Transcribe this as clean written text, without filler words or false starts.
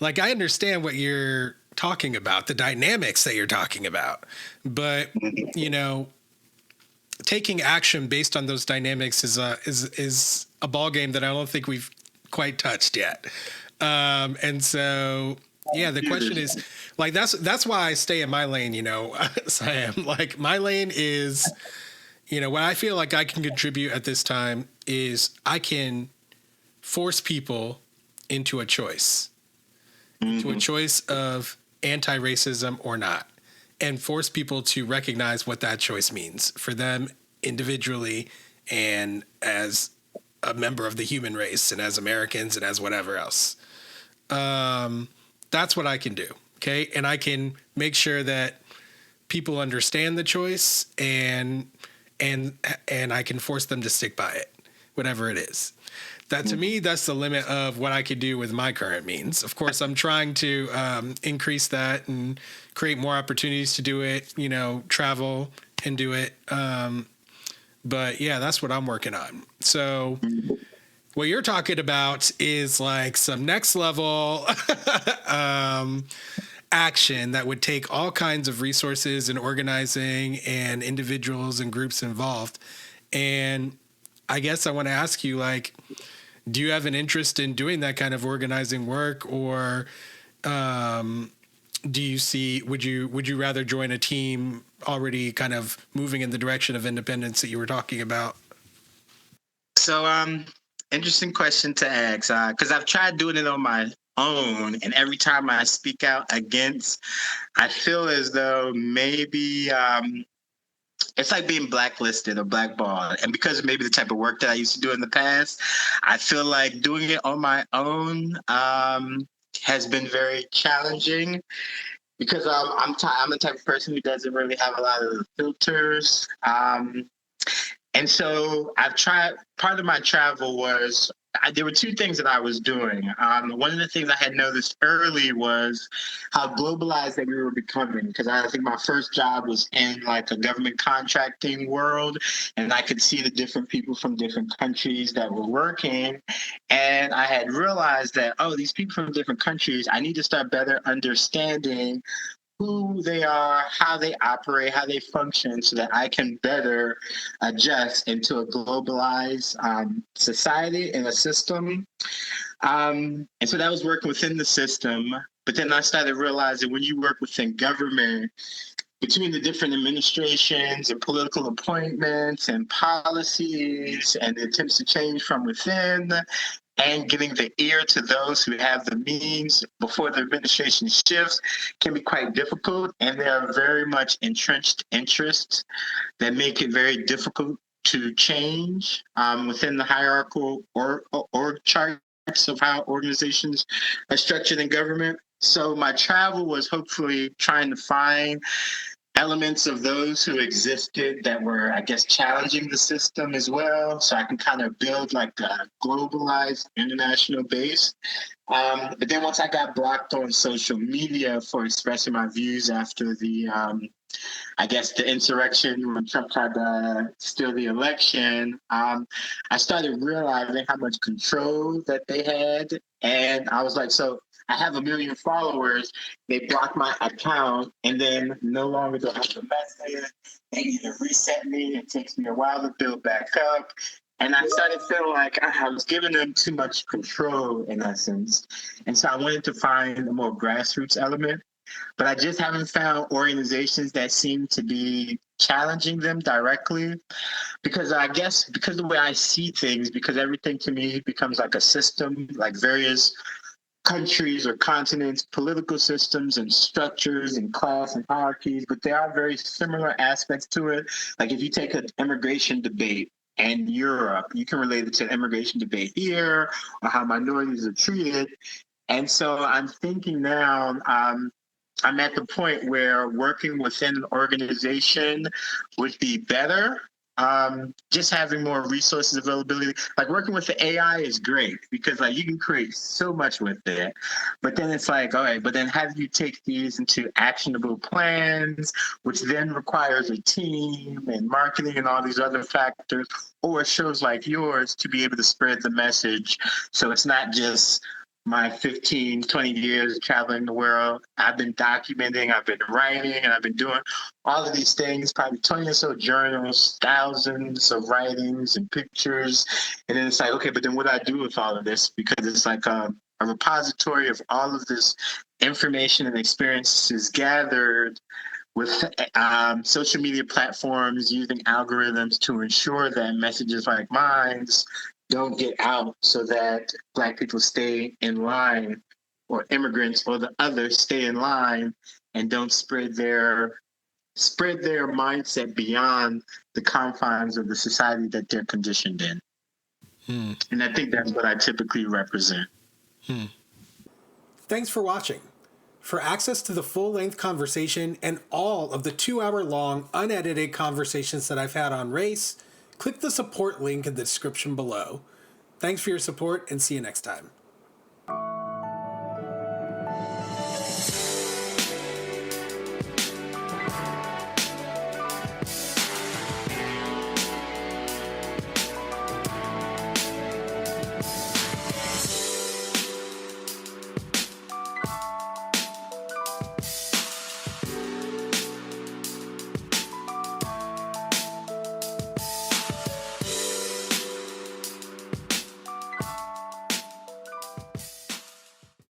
like, I understand what you're talking about, the dynamics that you're talking about, but, you know, taking action based on those dynamics is a ball game that I don't think we've quite touched yet. And so, yeah, the question is, like, that's why I stay in my lane, you know, Sam. Like, my lane is, you know, what I feel like I can contribute at this time is I can force people into a choice, into a choice of anti-racism or not, and force people to recognize what that choice means for them individually and as a member of the human race and as Americans and as whatever else. That's what I can do. Okay. And I can make sure that people understand the choice and I can force them to stick by it, whatever it is. That to me, that's the limit of what I could do with my current means. Of course, I'm trying to increase that and create more opportunities to do it, you know, travel and do it. But yeah, that's what I'm working on. So what you're talking about is like some next level action that would take all kinds of resources and organizing and individuals and groups involved. And I guess I want to ask you, like, do you have an interest in doing that kind of organizing work, or do you see, would you rather join a team already kind of moving in the direction of independence that you were talking about? So, interesting question to ask, because I've tried doing it on my own, and every time I speak out against, I feel as though maybe it's like being blacklisted or blackballed. And because of maybe the type of work that I used to do in the past, I feel like doing it on my own has been very challenging because I'm the type of person who doesn't really have a lot of filters. And so I've tried, part of my travel was, there were two things that I was doing. One of the things I had noticed early was how globalized that we were becoming, because I think my first job was in like a government contracting world, and I could see the different people from different countries that were working. And I had realized that, oh, these people from different countries, I need to start better understanding who they are, how they operate, how they function, so that I can better adjust into a globalized society and a system. And so that was working within the system. But then I started realizing when you work within government, between the different administrations and political appointments and policies and the attempts to change from within, and giving the ear to those who have the means before the administration shifts can be quite difficult. And there are very much entrenched interests that make it very difficult to change within the hierarchical org charts of how organizations are structured in government. So my travel was hopefully trying to find elements of those who existed that were, I guess, challenging the system as well. So I can kind of build like a globalized international base. But then once I got blocked on social media for expressing my views after the, I guess, the insurrection when Trump tried to steal the election, I started realizing how much control that they had. And I was like, so I have 1 million followers. They block my account, and then no longer do I have the message. They either reset me. It takes me a while to build back up. And I started feeling like I was giving them too much control in essence. And so I wanted to find a more grassroots element. But I just haven't found organizations that seem to be challenging them directly. Because I guess because the way I see things, because everything to me becomes like a system, like various countries or continents, political systems and structures and class and hierarchies, but there are very similar aspects to it. Like if you take an immigration debate in Europe, you can relate it to an immigration debate here or how minorities are treated. And so I'm thinking now, I'm at the point where working within an organization would be better. Just having more resources availability, like working with the AI is great because like you can create so much with it, but then it's like, all right, but then how do you take these into actionable plans, which then requires a team and marketing and all these other factors, or shows like yours to be able to spread the message. So it's not just my 15, 20 years traveling the world. I've been documenting, I've been writing, and I've been doing all of these things, probably 20 or so journals, thousands of writings and pictures. And then it's like, okay, but then what do I do with all of this? Because it's like a repository of all of this information and experiences gathered with social media platforms using algorithms to ensure that messages like mine don't get out so that Black people stay in line, or immigrants or the others stay in line and don't spread their mindset beyond the confines of the society that they're conditioned in. And I think that's what I typically represent. Thanks for watching. For access to the full-length conversation and all of the 2-hour-long unedited conversations that I've had on race, click the support link in the description below. Thanks for your support, and see you next time.